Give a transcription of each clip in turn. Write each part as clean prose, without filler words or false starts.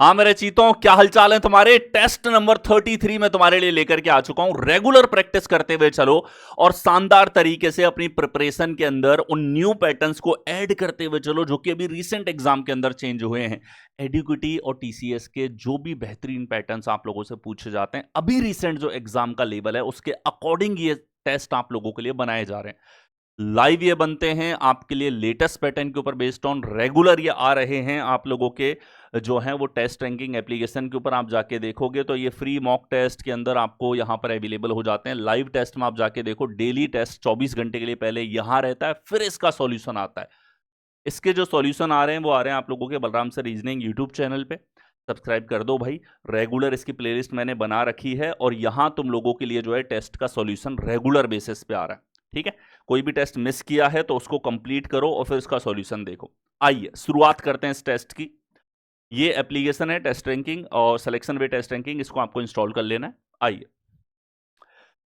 हाँ मेरे चीतों, क्या हालचाल है तुम्हारे। टेस्ट नंबर 33 में तुम्हारे लिए लेकर के आ चुका हूं। रेगुलर प्रैक्टिस करते हुए चलो और शानदार तरीके से अपनी प्रिपरेशन के अंदर उन न्यू पैटर्न्स को ऐड करते हुए चलो जो कि अभी रिसेंट एग्जाम के अंदर चेंज हुए हैं। एडुकेटी और टीसीएस के जो भी बेहतरीन पैटर्न्स आप लोगों से पूछे जाते हैं अभी रिसेंट जो एग्जाम का लेवल है उसके अकॉर्डिंग ये टेस्ट आप लोगों के लिए बनाए जा रहे हैं। लाइव ये बनते हैं आपके लिए लेटेस्ट पैटर्न के ऊपर बेस्ड ऑन रेगुलर ये आ रहे हैं आप लोगों के जो हैं वो टेस्ट रैंकिंग एप्लीकेशन के ऊपर आप जाके देखोगे तो ये फ्री मॉक टेस्ट के अंदर आपको यहां पर अवेलेबल हो जाते हैं। लाइव टेस्ट में आप जाके देखो, डेली टेस्ट 24 घंटे के लिए पहले यहां रहता है, फिर इसका सॉल्यूशन आता है। इसके जो सॉल्यूशन आ रहे हैं वो आ रहे हैं आप लोगों के Balram sir reasoning YouTube channel पे। सब्सक्राइब कर दो भाई। रेगुलर इसकी प्लेलिस्ट मैंने बना रखी है और यहां तुम लोगों के लिए जो है टेस्ट का सॉल्यूशन रेगुलर बेसिस पे आ रहा है। ठीक है, कोई भी टेस्ट मिस किया है तो उसको कंप्लीट करो और फिर इसका सॉल्यूशन देखो। आइए शुरुआत करते हैं इस टेस्ट की। ये एप्लीकेशन है टेस्ट रैंकिंग और सिलेक्शन वे टेस्ट रैंकिंग, इसको आपको इंस्टॉल कर लेना है। आइए,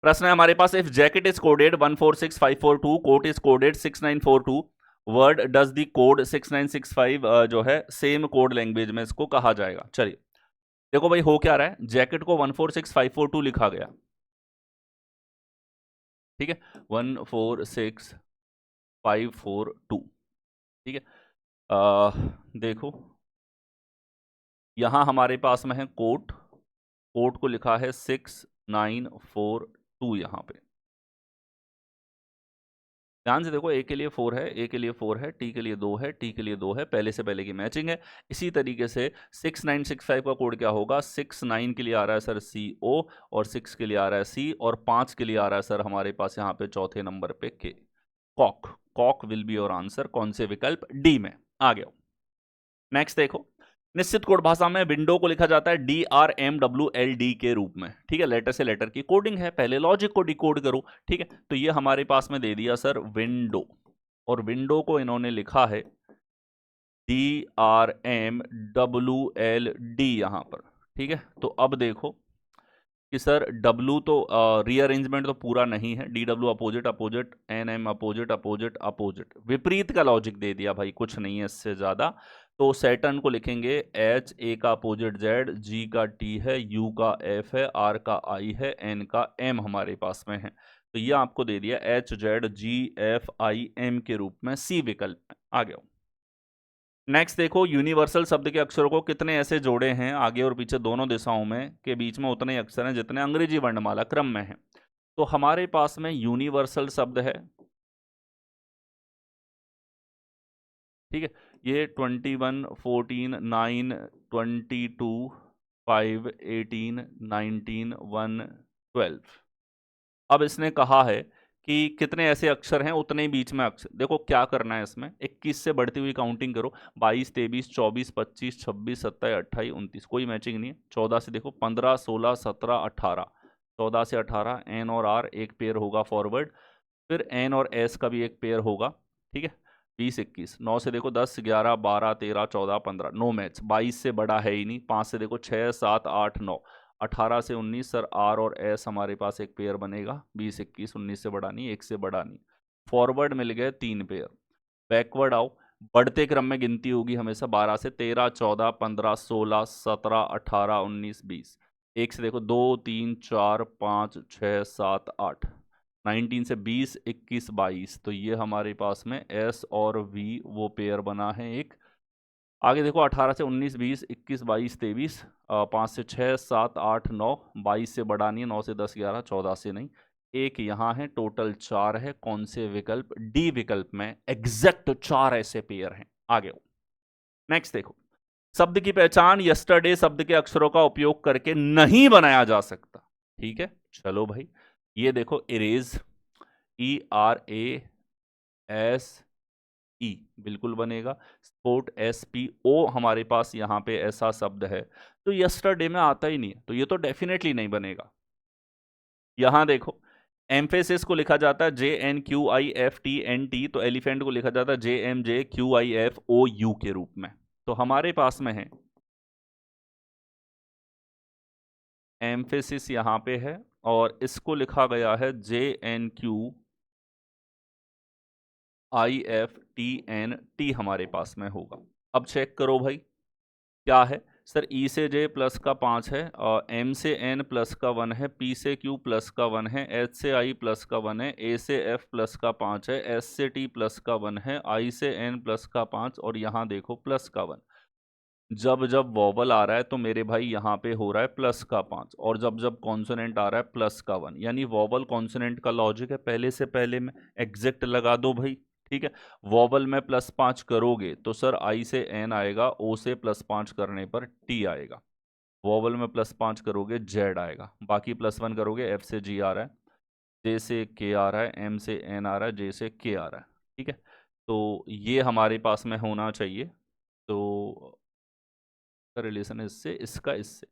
प्रश्न है हमारे पास, if jacket is coded 146542, coat is coded 6942, word does the code 6965 जो है सेम कोड लैंग्वेज में इसको कहा जाएगा। चलिए देखो भाई, हो क्या रहा है, जैकेट को 146542 लिखा गया। ठीक है, 146542। ठीक है, देखो यहां हमारे पास में है कोट, कोट को लिखा है 6942 यहां पे। ध्यान से देखो, ए के लिए 4 है, ए के लिए 4 है, टी के लिए 2 है, टी के लिए 2 है, पहले से पहले की मैचिंग है। इसी तरीके से 6965 का कोड क्या होगा, 69 के लिए आ रहा है सर सी ओ, और 6 के लिए आ रहा है सी, और 5 के लिए आ रहा है सर हमारे पास यहाँ पे चौथे नंबर पे K. Cock, cock will be your answer. कौन से विकल्प, डी में। आ गया। नेक्स्ट देखो, निश्चित कोड भाषा में विंडो को लिखा जाता है DRMWLD के रूप में। ठीक है, लेटर से लेटर की कोडिंग है, पहले लॉजिक को डिकोड करो। ठीक है, तो ये हमारे पास में दे दिया सर विंडो, और विंडो को इन्होंने लिखा है DRMWLD यहां पर। ठीक है, तो अब देखो कि सर W तो रीअरेंजमेंट तो पूरा नहीं है, DW opposite opposite, NM opposite opposite opposite, विपरीत का लॉजिक दे दिया भाई, कुछ नहीं है इससे ज्यादा। तो सैटर्न को लिखेंगे H, A का अपोजिट Z, G का T है, U का F है, R का I है, N का M हमारे पास में है। तो ये आपको दे दिया HZGFIM के रूप में, सी विकल्प में। आ गया। नेक्स्ट देखो, यूनिवर्सल शब्द के अक्षरों को कितने ऐसे जोड़े हैं आगे और पीछे दोनों दिशाओं में के बीच में उतने अक्षर हैं जितने अंग्रेजी वर्णमाला क्रम में हैं। तो हमारे पास में यूनिवर्सल शब्द है। ठीक है, ये 21, 14, 9, 22, 5, 18, 19, 1, 12। अब इसने कहा है कि कितने ऐसे अक्षर हैं उतने ही बीच में अक्षर। देखो क्या करना है इसमें, 21 से बढ़ती हुई काउंटिंग करो, 22, 23, 24, 25, 26, 27, 28, 29, कोई मैचिंग नहीं है। 14 से देखो, 15, 16, 17, 18, 14 से 18, एन और आर एक पेयर होगा फॉरवर्ड, फिर एन और एस का भी एक पेयर होगा। ठीक है, 20, 21, 9 से देखो 10, 11, 12, 13, 14, 15, नो मैच। 22 से बड़ा है ही नहीं। 5 से देखो 6, 7, 8, 9, 18 से 19 सर आर और एस हमारे पास एक पेयर बनेगा। 20, 21, 19 से बड़ा नहीं, एक से बड़ा नहीं। फॉरवर्ड मिल गए 3 पेयर। बैकवर्ड आओ, बढ़ते क्रम में गिनती होगी हमेशा, 12 से 13, 14, 15, 16, 17, 18, 19, 20। एक से देखो 2, 3, 4, 5, 6, 7, 8, 19 से 20, 21, 22। तो ये हमारे पास में एस और वी वो पेयर बना है एक। आगे देखो 18 से 19, 20, 21, 22, 23, 5 से 6, 7, 8, 9, 22 से बड़ा नहीं है, 9 से 10, 11, 14 से नहीं, एक यहाँ है, टोटल 4 है। कौन से विकल्प, डी विकल्प में एग्जैक्ट 4 ऐसे पेयर हैं। आगे नेक्स्ट देखो, शब्द की पहचान यस्टरडे शब्द के अक्षरों का उपयोग करके नहीं बनाया जा सकता। ठीक है, चलो भाई, ये देखो इरेज, ERAS ई बिल्कुल बनेगा। स्पोर्ट SPO हमारे पास यहाँ पे ऐसा शब्द है, तो यस्टरडे में आता ही नहीं है, तो ये तो डेफिनेटली नहीं बनेगा। यहां देखो, एम्फेसिस को लिखा जाता है JNQIFTNT, तो एलिफेंट को लिखा जाता है JMJQIFOU के रूप में। तो हमारे पास में है एम्फेसिस यहां पे है, और इसको लिखा गया है JNQIFTNT हमारे पास में होगा। अब चेक करो भाई क्या है, सर ई से जे प्लस का 5 है, एम से एन प्लस का 1 है, पी से क्यू प्लस का 1 है, एच से आई प्लस का 1 है, ए से एफ प्लस का 5 है, एस से टी प्लस का 1 है, आई से एन प्लस का 5 और यहाँ देखो प्लस का 1। जब जब वॉवल आ रहा है तो मेरे भाई यहाँ पे हो रहा है प्लस का 5 और जब जब कॉन्सोनेंट आ रहा है प्लस का 1, यानी वॉवल कॉन्सोनेंट का लॉजिक है पहले से पहले में एग्जैक्ट लगा दो भाई। ठीक है, वॉवल में +5 करोगे तो सर आई से एन आएगा, ओ से +5 करने पर टी आएगा, वॉवल में +5 करोगे जेड आएगा, बाकी +1 करोगे एफ से जी आ रहा है, जे से के आ रहा है, एम से एन आ रहा है, जे से के आ रहा है। ठीक है, तो ये हमारे पास में होना चाहिए। तो रिलेशन इससे, इसका इससे,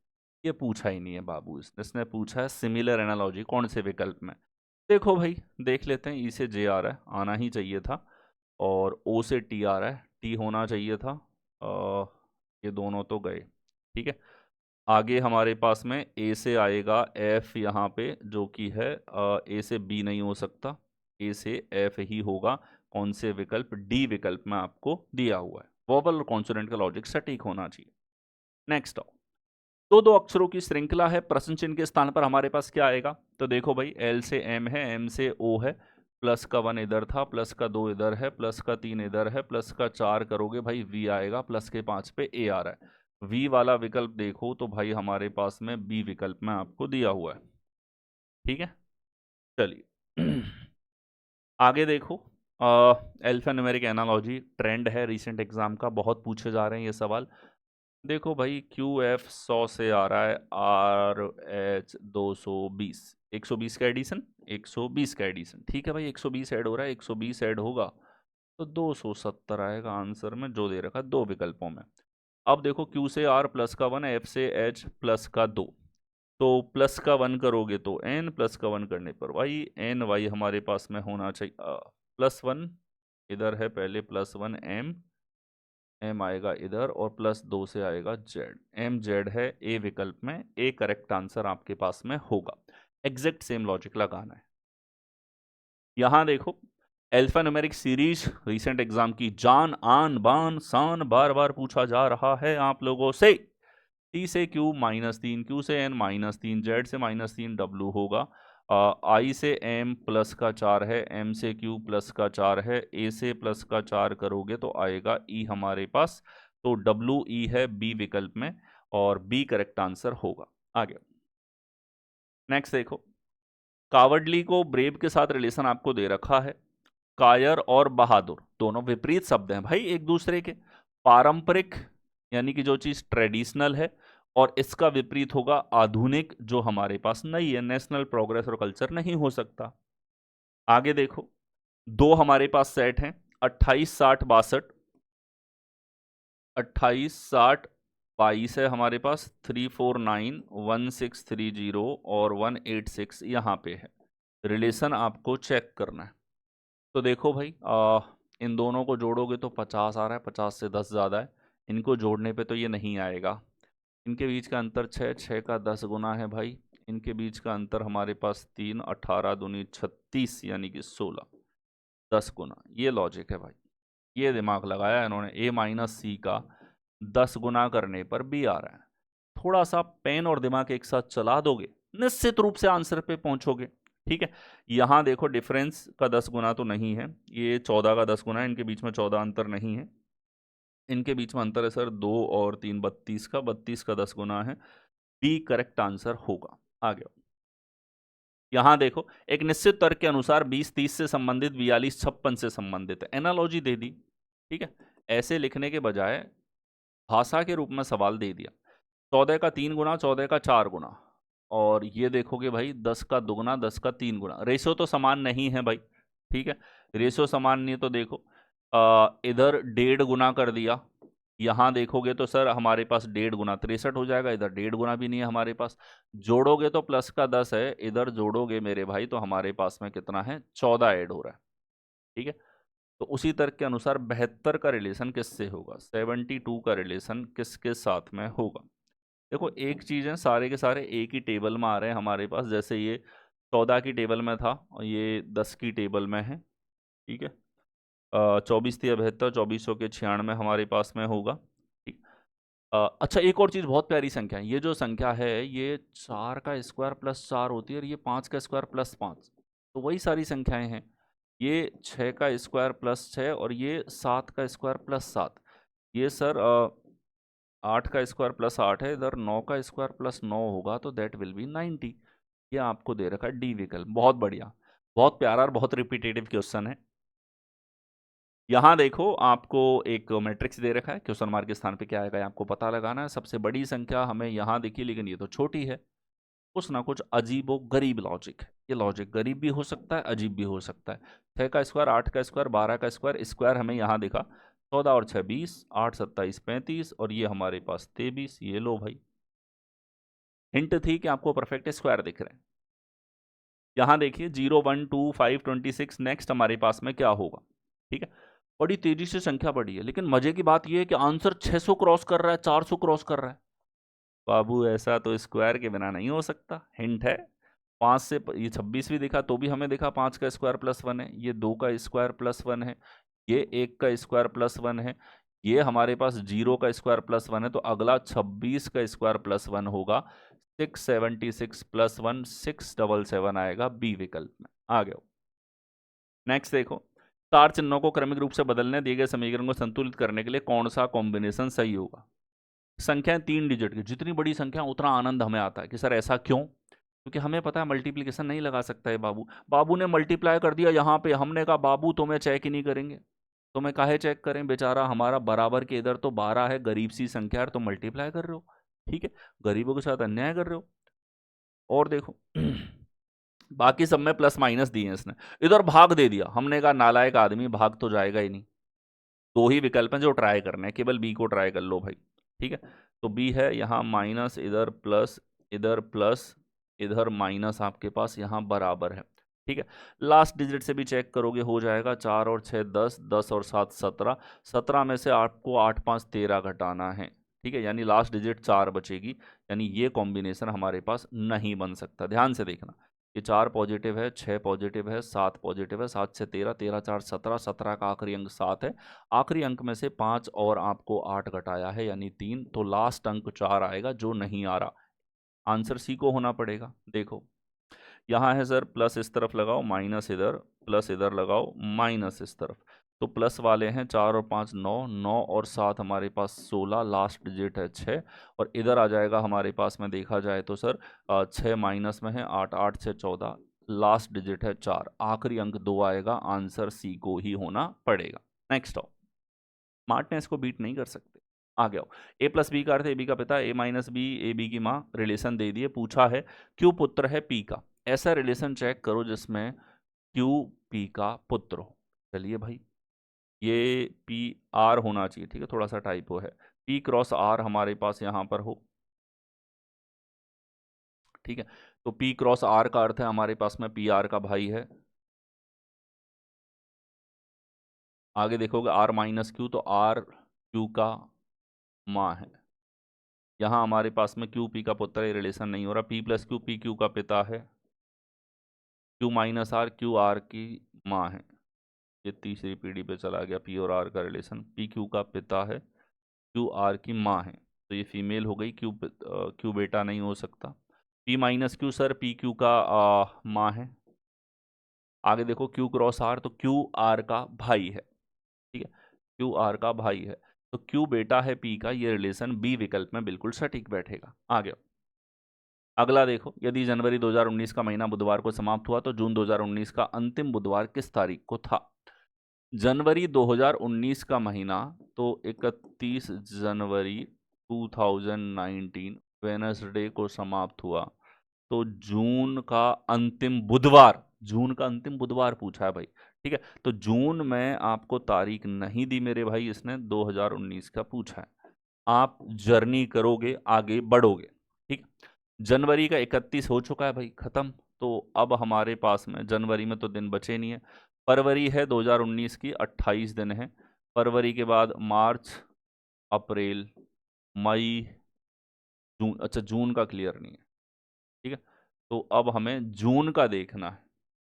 ये पूछा ही नहीं है बाबू, इसने पूछा है सिमिलर एनालॉजी कौन से विकल्प में। देखो भाई देख लेते हैं, ई से जे आ रहा है, आना ही चाहिए था, और ओ से टी आ रहा है, टी होना चाहिए था, ये दोनों तो गए। ठीक है, आगे हमारे पास में ए से आएगा एफ यहाँ पे, जो कि है ए से बी नहीं हो सकता, ए से एफ ही होगा। कौन से विकल्प, डी विकल्प में आपको दिया हुआ है। वोवल और कॉन्सोनेंट का लॉजिक सटीक होना चाहिए। नेक्स्ट आओ, दो दो अक्षरों की श्रृंखला है, प्रश्न चिन्ह के स्थान पर हमारे पास क्या आएगा। तो देखो भाई एल से एम है, एम से ओ है, प्लस का 1 इधर था, प्लस का 2 इधर है, प्लस का 3 इधर है, प्लस का 4 करोगे भाई वी आएगा, प्लस के 5 पे ए आ रहा है। वी वाला विकल्प देखो तो भाई हमारे पास में बी विकल्प में आपको दिया हुआ है। ठीक है, चलिए आगे देखो, एल्फान्यूमेरिक एनालॉजी ट्रेंड है रिसेंट एग्जाम का, बहुत पूछे जा रहे हैं ये सवाल। देखो भाई क्यू एफ 100 से आ रहा है, आर एच 220, 120 का एडिशन, 120 का एडिशन। ठीक है भाई 120 ऐड हो रहा है, 120 ऐड होगा तो 270 आएगा आंसर में, जो दे रखा है दो विकल्पों में। अब देखो क्यू से आर प्लस का 1, एफ से एच प्लस का 2, तो प्लस का 1 करोगे तो एन, प्लस का 1 करने पर वाई, एन वाई हमारे पास में होना चाहिए, +1 इधर है पहले, +1 एम, एम आएगा इधर और +2 से आएगा जेड, एम जेड है ए विकल्प में, ए करेक्ट आंसर आपके पास में होगा। एग्जैक्ट सेम लॉजिक लगाना है। यहां देखो alpha numeric series recent exam की जान आन बान शान, बार बार पूछा जा रहा है आप लोगों से। टी से क्यू -3, क्यू से एन -3, जेड से -3, डब्ल्यू होगा, आई से एम प्लस का 4 है, एम से क्यू प्लस का 4 है, ए से प्लस का 4 करोगे तो आएगा ई हमारे पास, तो डब्ल्यू ई है बी विकल्प में और बी करेक्ट आंसर होगा। आगे नेक्स्ट देखो, कावडली को ब्रेव के साथ रिलेशन आपको दे रखा है। कायर और बहादुर दोनों विपरीत शब्द हैं भाई एक दूसरे के। पारंपरिक यानी कि जो चीज ट्रेडिशनल है, और इसका विपरीत होगा आधुनिक, जो हमारे पास नहीं है, नेशनल प्रोग्रेस और कल्चर नहीं हो सकता। आगे देखो, दो हमारे पास सेट हैं, 28 60 62, 28 60 22 है हमारे पास, 349 1630 और 186 यहाँ पे है। रिलेशन आपको चेक करना है। तो देखो भाई इन दोनों को जोड़ोगे तो 50 आ रहा है, 50 से 10 ज़्यादा है, इनको जोड़ने पे तो ये नहीं आएगा। इनके बीच का अंतर 6, 6 का 10 गुना है भाई, इनके बीच का अंतर हमारे पास 3, 18 दूनी 36 यानी कि 16, 10 गुना। ये लॉजिक है भाई, ये दिमाग लगाया इन्होंने। A-C का 10 गुना करने पर B आ रहा है। थोड़ा सा पेन और दिमाग एक साथ चला दोगे, निश्चित रूप से आंसर पे पहुंचोगे। ठीक है, यहां देखो डिफरेंस का 10 गुना तो नहीं है, ये 14 का 10 गुना है, इनके बीच में 14 अंतर नहीं है। इनके बीच में अंतर है सर 2 और 3 32 का, 32 का 10 गुना है। बी करेक्ट आंसर होगा। आगे यहां देखो, एक निश्चित तर्क के अनुसार 20 30 से संबंधित, 42 56 से संबंधित है, एनालॉजी दे दी। ठीक है, ऐसे लिखने के बजाय भाषा के रूप में सवाल दे दिया। 14 का 3 गुना, 14 का 4 गुना, और ये देखोगे भाई 10 का 2 गुना, 10 का 3 गुना। रेशो तो समान नहीं है भाई। ठीक है, रेशो समान नहीं है तो देखो इधर 1.5 गुना कर दिया, यहाँ देखोगे तो सर हमारे पास 1.5 गुना 63 हो जाएगा, इधर 1.5 गुना भी नहीं है हमारे पास। जोड़ोगे तो प्लस का 10 है, इधर जोड़ोगे मेरे भाई तो हमारे पास में कितना है, 14 ऐड हो रहा है। ठीक है, तो उसी तर्क के अनुसार 72 का रिलेशन किससे होगा, 72 का रिलेशन किसके साथ में होगा। देखो एक चीज़ है, सारे के सारे एक ही टेबल में आ रहे हैं हमारे पास, जैसे ये 14 की टेबल में था और ये 10 की टेबल में है। ठीक है, 24 3 72, 2400 के 96 हमारे पास में होगा। ठीक, अच्छा, एक और चीज़ बहुत प्यारी संख्या है, ये जो संख्या है ये 4 का स्क्वायर प्लस 4 होती है और ये 5 का स्क्वायर प्लस 5, तो वही सारी संख्याएं हैं। ये 6 का स्क्वायर प्लस 6 और ये 7 का स्क्वायर प्लस 7। ये सर 8 का स्क्वायर प्लस 8 है, इधर 9 का स्क्वायर प्लस 9 होगा तो दैट विल बी 90। ये आपको दे रखा है डी विकल्प। बहुत बढ़िया, बहुत प्यारा और बहुत रिपीटेटिव क्वेश्चन है। यहाँ देखो आपको एक मैट्रिक्स दे रखा है, क्वेश्चन मार्क के स्थान पे क्या आएगा आपको पता लगाना है। सबसे बड़ी संख्या हमें यहाँ दिखी, लेकिन ये तो छोटी है। कुछ ना कुछ अजीबो गरीब लॉजिक है। ये लॉजिक गरीब भी हो सकता है, अजीब भी हो सकता है। 6 का स्क्वायर, 8 का स्क्वायर, 12 का स्क्वायर, स्क्वायर हमें यहाँ दिखा 14 और 6 20, 8 27 35 और ये हमारे पास 23। ये लो भाई, हिंट थी कि आपको परफेक्ट स्क्वायर दिख रहे हैं। यहाँ देखिए 0 1 2 5 26, नेक्स्ट हमारे पास में क्या होगा। ठीक है, बड़ी तेजी से संख्या बढ़ी है, लेकिन मजे की बात यह है कि आंसर 600 क्रॉस कर रहा है, 400 क्रॉस कर रहा है। बाबू ऐसा तो स्क्वायर के बिना नहीं हो सकता। हिंट है 5 से ये 26 भी दिखा तो भी हमें दिखा 5 का स्क्वायर प्लस 1 है, ये 2 का स्क्वायर प्लस 1 है, ये 1 का स्क्वायर प्लस 1 है, ये हमारे पास 0 का स्क्वायर प्लस 1 है, तो अगला 26 का स्क्वायर प्लस 1 होगा। 676 प्लस 1 677 आएगा बी विकल्प में। आ गया। नेक्स्ट देखो, चार चिन्हों को क्रमिक रूप से बदलने दिए गए समीकरण को संतुलित करने के लिए कौन सा कॉम्बिनेशन सही होगा। संख्याएं 3 डिजिट की, जितनी बड़ी संख्या उतना आनंद हमें आता है कि सर ऐसा क्यों, क्योंकि हमें पता है मल्टीप्लिकेशन नहीं लगा सकता है बाबू। बाबू ने मल्टीप्लाई कर दिया यहाँ पे, हमने कहा बाबू तुम्हें चेक ही नहीं करेंगे, तुम्हें काहे चेक करें बेचारा, हमारा बराबर के इधर तो 12 है, गरीब सी संख्या है, तो मल्टीप्लाई कर रहे हो। ठीक है, गरीबों के साथ अन्याय कर रहे हो। और देखो बाकी सब में प्लस माइनस दिए हैं इसने, इधर भाग दे दिया, हमने कहा नालायक आदमी, भाग तो जाएगा ही नहीं। दो ही विकल्प हैं जो ट्राई करने हैं, केवल बी को ट्राई कर लो भाई। ठीक है, तो बी है यहाँ माइनस, इधर प्लस, इधर प्लस, इधर माइनस, आपके पास यहाँ बराबर है। ठीक है, लास्ट डिजिट से भी चेक करोगे हो जाएगा। 4 और 6 10, 10 और 7 17, 17 में से आपको 8 5 13 घटाना है। ठीक है, यानी लास्ट डिजिट 4 बचेगी, यानी ये कॉम्बिनेशन हमारे पास नहीं बन सकता। ध्यान से देखना, ये 4 पॉजिटिव है, 6 पॉजिटिव है, 7 पॉजिटिव है, 7 से 13, 13 4 17, 17 का आखिरी अंक 7 है, आखिरी अंक में से 5 और आपको 8 घटाया है यानी 3, तो लास्ट अंक 4 आएगा जो नहीं आ रहा। आंसर सी को होना पड़ेगा। देखो यहाँ है सर प्लस इस तरफ लगाओ, माइनस इधर, प्लस इधर लगाओ, माइनस इस तरफ, तो प्लस वाले हैं 4 और 5 9, 9 और 7 हमारे पास 16, लास्ट डिजिट है 6, और इधर आ जाएगा हमारे पास में देखा जाए तो सर 6 माइनस में है 8, 8 से 14, लास्ट डिजिट है 4, आखिरी अंक 2 आएगा। आंसर सी को ही होना पड़ेगा। नेक्स्ट आओ, स्मार्टनेस को बीट नहीं कर सकते। आ गया, ए प्लस बी का अर्थ ए बी का पिता, ए माइनस बी ए बी की माँ, रिलेशन दे दिए, पूछा है क्यों पुत्र है पी का। ऐसा रिलेशन चेक करो जिसमें क्यू पी का पुत्र हो। चलिए भाई, ये पी आर होना चाहिए, ठीक है, थोड़ा सा टाइपो है, पी क्रॉस आर हमारे पास यहाँ पर हो। ठीक है, तो पी क्रॉस आर का अर्थ है हमारे पास में पी आर का भाई है। आगे देखोगे आर माइनस क्यू, तो आर क्यू का माँ है। यहाँ हमारे पास में क्यू पी का पुत्र, ये रिलेशन नहीं हो रहा। P plus Q, P Q का पिता है, Q minus R Q R की माँ है। ये तीसरी पीढ़ी पे चला गया पी और आर का रिलेशन। पी क्यू का पिता है, क्यू आर की माँ है, तो ये फीमेल हो गई, क्यू बेटा नहीं हो सकता। P minus Q sir P Q का माँ है। आगे देखो क्यू क्रॉस आर, तो क्यू आर का भाई है। ठीक है, क्यू आर का भाई है, तो क्यू बेटा है पी का, ये रिलेशन बी विकल्प में बिल्कुल सटीक बैठेगा। आ गया, अगला देखो, यदि जनवरी 2019 का महीना बुधवार को समाप्त हुआ तो जून 2019 का अंतिम बुधवार किस तारीख को था। जनवरी 2019 का महीना तो 31 जनवरी 2019 वेनसडे को समाप्त हुआ, तो जून का अंतिम बुधवार, जून का अंतिम बुधवार पूछा है भाई। ठीक है, तो जून में आपको तारीख नहीं दी मेरे भाई, इसने 2019 का पूछा है। आप जर्नी करोगे, आगे बढ़ोगे। ठीक, जनवरी का 31 हो चुका है भाई, खत्म। तो अब हमारे पास में जनवरी में तो दिन बचे नहीं है। फरवरी है 2019 की, 28 दिन है। फरवरी के बाद मार्च, अप्रैल, मई, जून। अच्छा, जून का क्लियर नहीं है। ठीक है, तो अब हमें जून का देखना है।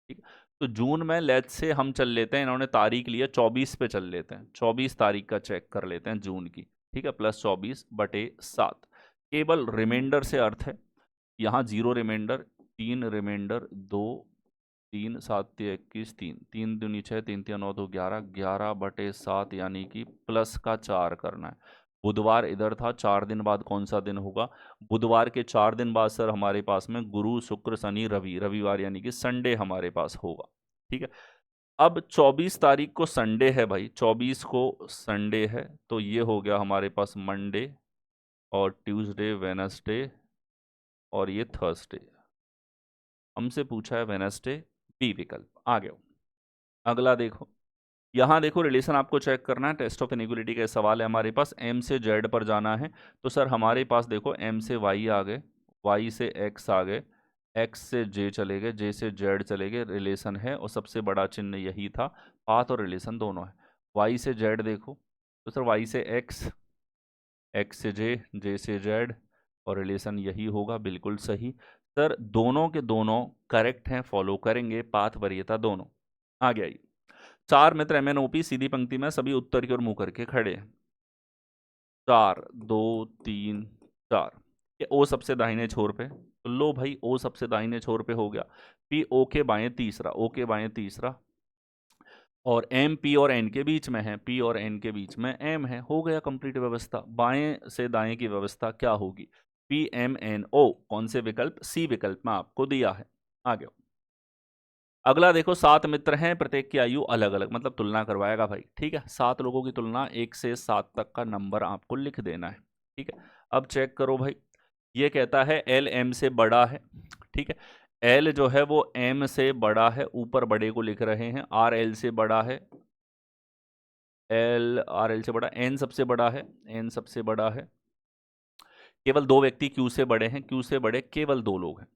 ठीक है, तो जून में लेट्स से हम चल लेते हैं, इन्होंने तारीख लिया 24 पे चल लेते हैं, 24 तारीख का चेक कर लेते हैं जून की। ठीक है, प्लस 24/7। केवल रिमाइंडर से अर्थ है, यहाँ 0 रिमाइंडर, 3 रिमाइंडर, 2, 3, 7 3 21, 3, 3 दूनी 6, 3 3 9 2 11, 11/7 यानी कि प्लस का 4 करना है। बुधवार इधर था, 4 दिन बाद कौन सा दिन होगा? बुधवार के 4 दिन बाद सर हमारे पास में गुरु शुक्र शनि रवि, रविवार यानी कि संडे हमारे पास होगा। ठीक है, अब 24 तारीख को संडे है भाई, 24 को संडे है, तो ये हो गया हमारे पास मंडे और ट्यूसडे, वेनसडे और ये थर्सडे। हमसे पूछा है वेनसडे, बी विकल्प। आ गया। अगला देखो, यहाँ देखो रिलेशन आपको चेक करना है, टेस्ट ऑफ इनइक्वालिटी का सवाल है हमारे पास। एम से जेड पर जाना है, तो सर हमारे पास देखो एम से वाई आ गए, वाई से एक्स आ गए, एक्स से जे चले गए, जे से जेड चले गए, रिलेशन है और सबसे बड़ा चिन्ह यही था, पाथ और रिलेशन दोनों है। वाई से जेड देखो, तो सर वाई से एक्स, एक्स से जे से जेड और रिलेशन यही होगा, बिल्कुल सही। सर दोनों के दोनों करेक्ट हैं, फॉलो करेंगे, पाथ वरीयता दोनों। आ गया ये। 4 मित्र एमएनओपी सीधी पंक्ति में सभी उत्तर की ओर मुंह करके खड़े हैं। 4 2 3 4। ये ओ सबसे दाहिने छोर पे, तो लो भाई ओ सबसे दाहिने छोर पे हो गया। पी ओ के बाएं तीसरा, ओ के बाएं तीसरा, और एम पी और एन के बीच में है, पी और एन के बीच में एम है, हो गया कंप्लीट व्यवस्था। बाएं से दाएं की व्यवस्था क्या होगी? पी एम एन ओ, कौन से विकल्प? सी विकल्प में आपको दिया है। आ गया। अगला देखो, 7 मित्र हैं, प्रत्येक की आयु अलग अलग, मतलब तुलना करवाएगा भाई। ठीक है, 7 लोगों की तुलना, 1 से 7 तक का नंबर आपको लिख देना है। ठीक है, अब चेक करो भाई, ये कहता है एल एम से बड़ा है। ठीक है, एल जो है वो एम से बड़ा है, ऊपर बड़े को लिख रहे हैं। आर एल से बड़ा है, एल आर एल से बड़ा, एन सबसे बड़ा है, एन सबसे बड़ा है। केवल 2 व्यक्ति क्यू से बड़े हैं, क्यू से बड़े केवल 2 लोग हैं।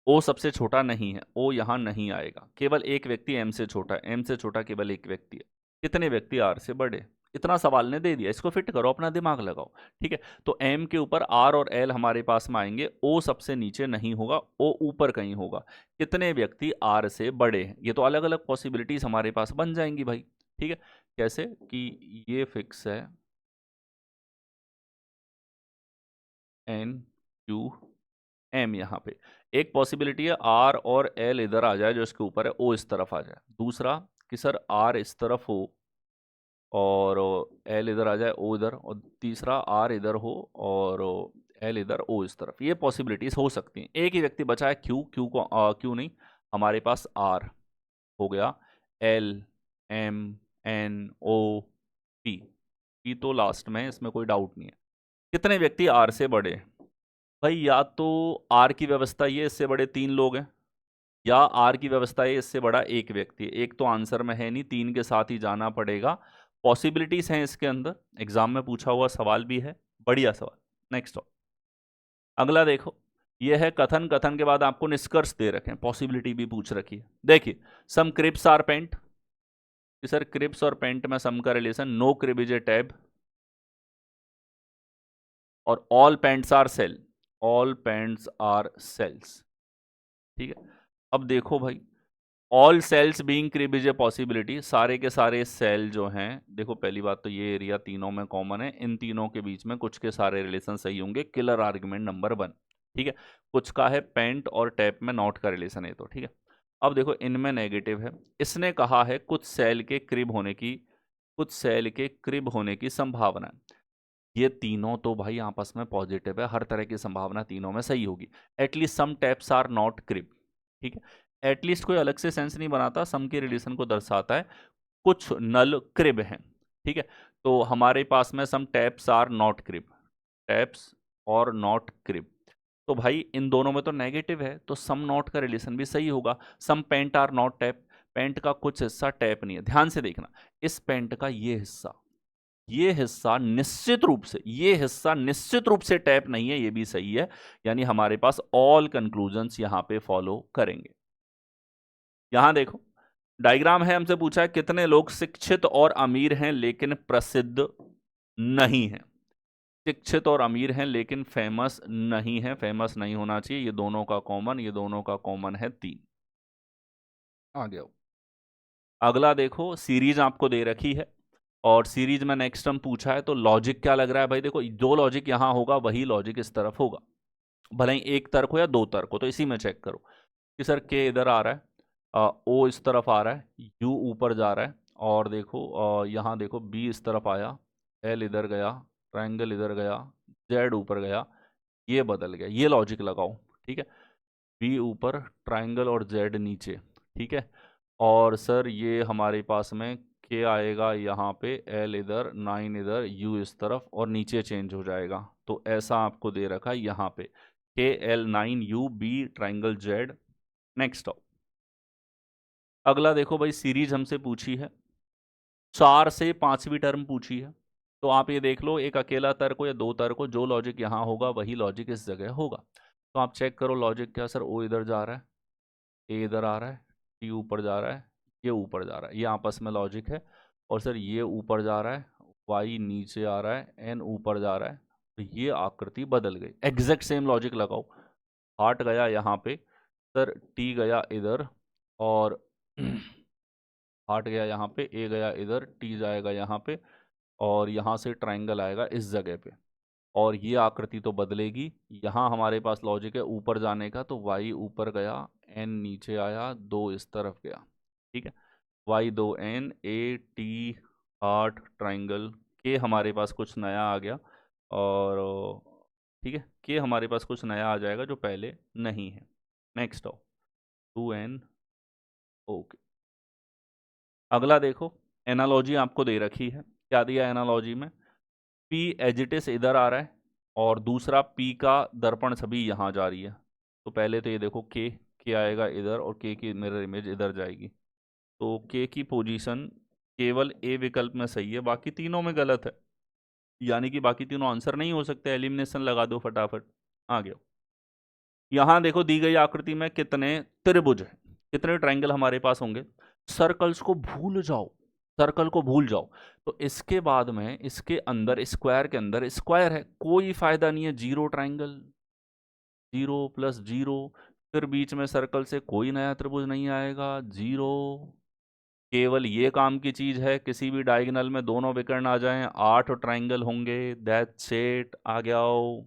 ओ सबसे छोटा नहीं है, ओ यहां नहीं आएगा। केवल एक व्यक्ति एम से छोटा है, एम से छोटा केवल एक व्यक्ति है। कितने व्यक्ति आर से बड़े? इतना सवाल ने दे दिया, इसको फिट करो, अपना दिमाग लगाओ। ठीक है, तो एम के ऊपर आर और एल हमारे पास में आएंगे, ओ सबसे नीचे नहीं होगा, ओ ऊपर कहीं होगा। कितने व्यक्ति आर से बड़े हैं? ये तो अलग अलग पॉसिबिलिटीज हमारे पास बन जाएंगी भाई। ठीक है, कैसे कि ये फिक्स है, एन क्यू एम, यहाँ पे एक पॉसिबिलिटी है आर और एल इधर आ जाए, जो इसके ऊपर है, ओ इस तरफ आ जाए। दूसरा कि सर आर इस तरफ हो और एल इधर आ जाए, ओ इधर, और तीसरा आर इधर हो और एल इधर, ओ इस तरफ। ये पॉसिबिलिटीज हो सकती हैं। एक ही व्यक्ति बचा है क्यू, क्यू को क्यू नहीं, हमारे पास आर हो गया, L M N O P, P तो लास्ट में है, इसमें कोई डाउट नहीं है। कितने व्यक्ति आर से बड़े हैं? भाई या तो आर की व्यवस्था ये, इससे बड़े 3 लोग हैं, या आर की व्यवस्था है इससे बड़ा एक व्यक्ति है। एक तो आंसर में है नहीं, 3 के साथ ही जाना पड़ेगा। पॉसिबिलिटीज हैं इसके अंदर, एग्जाम में पूछा हुआ सवाल भी है, बढ़िया सवाल। नेक्स्ट। अगला देखो, यह है कथन, कथन के बाद आपको निष्कर्ष दे रखे हैं, पॉसिबिलिटी भी पूछ रखी है। देखिए, सम क्रिप्स आर पेंट, सर क्रिप्स और पेंट में सम का relation, no crib is a tab, और all paints are cell, all paints are cells. ठीक है, अब देखो भाई, all cells being crib is a possibility, सारे के सारे सेल जो हैं, देखो पहली बात तो ये एरिया तीनों में कॉमन है, इन तीनों के बीच में कुछ के सारे रिलेशन सही होंगे, किलर आर्गुमेंट नंबर 1। ठीक है, कुछ का है पेंट और टैप में नॉट का रिलेशन है, तो ठीक है। अब देखो इनमें नेगेटिव है, इसने कहा है कुछ सेल के क्रिब होने की, कुछ सेल के क्रिब होने की संभावना है। ये तीनों तो भाई आपस में पॉजिटिव है, हर तरह की संभावना तीनों में सही होगी। At least some taps are not crib. ठीक है, एटलीस्ट कोई अलग से सेंस नहीं बनाता, सम के रिलेशन को दर्शाता है। कुछ नल क्रिब हैं। ठीक है, तो हमारे पास में some taps are not crib, taps और नॉट क्रिब, तो भाई इन दोनों में तो नेगेटिव है, तो सम नॉट का रिलेशन भी सही होगा। Some paint are not tap, paint का कुछ हिस्सा टैप नहीं है। ध्यान से देखना, इस पेंट का ये हिस्सा निश्चित रूप से, ये हिस्सा निश्चित रूप से टैप नहीं है, ये भी सही है। यानी हमारे पास ऑल कंक्लूजन्स यहां पे फॉलो करेंगे। यहां देखो डायग्राम है, हमसे पूछा है कितने लोग शिक्षित और अमीर हैं लेकिन प्रसिद्ध नहीं हैं। शिक्षित और अमीर हैं लेकिन फेमस नहीं है, फेमस नहीं होना चाहिए, ये दोनों का कॉमन, ये दोनों का कॉमन है 3। आ गया। अगला देखो, सीरीज आपको दे रखी है, और सीरीज में नेक्स्ट टर्म पूछा है, तो लॉजिक क्या लग रहा है भाई? देखो, जो लॉजिक यहाँ होगा वही लॉजिक इस तरफ होगा, भले ही एक तर्क हो या दो तर्क हो। तो इसी में चेक करो कि सर के इधर आ रहा है, ओ इस तरफ आ रहा है, यू ऊपर जा रहा है, और देखो यहाँ देखो बी इस तरफ आया, एल इधर गया, ट्रायंगल इधर गया, जेड ऊपर गया, ये बदल गया, ये लॉजिक लगाओ। ठीक है, बी ऊपर, ट्रायंगल और जेड नीचे। ठीक है, और सर ये हमारे पास में के आएगा यहाँ पे, एल इधर, 9 इधर, यू इस तरफ, और नीचे चेंज हो जाएगा। तो ऐसा आपको दे रखा है यहाँ पे, K L 9 U B triangle Z. Next आओ, अगला देखो भाई, सीरीज हमसे पूछी है, 4 से 5वीं टर्म पूछी है। तो आप ये देख लो, एक अकेला तर्क हो या दो तर्क हो, जो लॉजिक यहाँ होगा वही लॉजिक इस जगह होगा। तो आप चेक करो लॉजिक क्या, सर ओ इधर जा रहा है, ए इधर आ रहा है, टी ऊपर जा रहा है, ये ऊपर जा रहा है, ये आपस में लॉजिक है। और सर ये ऊपर जा रहा है, वाई नीचे आ रहा है, एन ऊपर जा रहा है, तो ये आकृति बदल गई। एग्जैक्ट सेम लॉजिक लगाओ, हार्ट गया यहाँ पे, सर टी गया इधर, और हार्ट गया यहाँ पे, ए गया इधर, टी जाएगा यहाँ पे, और यहाँ से ट्राइंगल आएगा इस जगह पे, और ये आकृति तो बदलेगी। यहाँ हमारे पास लॉजिक है ऊपर जाने का, तो y ऊपर गया, n नीचे आया, 2 इस तरफ गया। ठीक है, y 2 n, a t heart triangle, के हमारे पास कुछ नया आ गया, और ठीक है, के हमारे पास कुछ नया आ जाएगा जो पहले नहीं है। नेक्स्ट आओ, 2n। ओके, अगला देखो, एनालॉजी आपको दे रखी है, क्या दिया एनालॉजी में? P एजिटिस इधर आ रहा है, और दूसरा P का दर्पण छवि यहाँ जा रही है। तो पहले तो ये देखो के आएगा इधर, और के की मिरर इमेज इधर जाएगी। तो के की पोजीशन केवल ए विकल्प में सही है, बाकी तीनों में गलत है, यानी कि बाकी तीनों आंसर नहीं हो सकते। एलिमिनेशन लगा दो फटाफट, आ गया। यहाँ देखो, दी गई आकृति में कितने त्रिभुज है, कितने ट्रायंगल हमारे पास होंगे? सर्कल्स को भूल जाओ, सर्कल को भूल जाओ। तो इसके बाद में इसके अंदर, स्क्वायर के अंदर स्क्वायर है, कोई फायदा नहीं है, 0 ट्रायंगल, 0 + 0। फिर बीच में सर्कल से कोई नया त्रिभुज नहीं आएगा, 0। केवल ये काम की चीज है, किसी भी डायगोनल में दोनों विकर्ण आ जाएं, 8 ट्रायंगल होंगे। दैट्स इट, आ गया हो।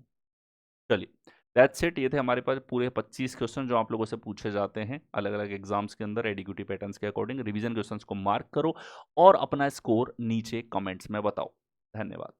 चलिए, दैट्स इट। ये थे हमारे पास पूरे 25 क्वेश्चन जो आप लोगों से पूछे जाते हैं अलग अलग एग्जाम्स के अंदर एडीक्यूटी पैटर्न्स के अकॉर्डिंग। रिवीजन क्वेश्चंस को मार्क करो और अपना स्कोर नीचे कमेंट्स में बताओ। धन्यवाद।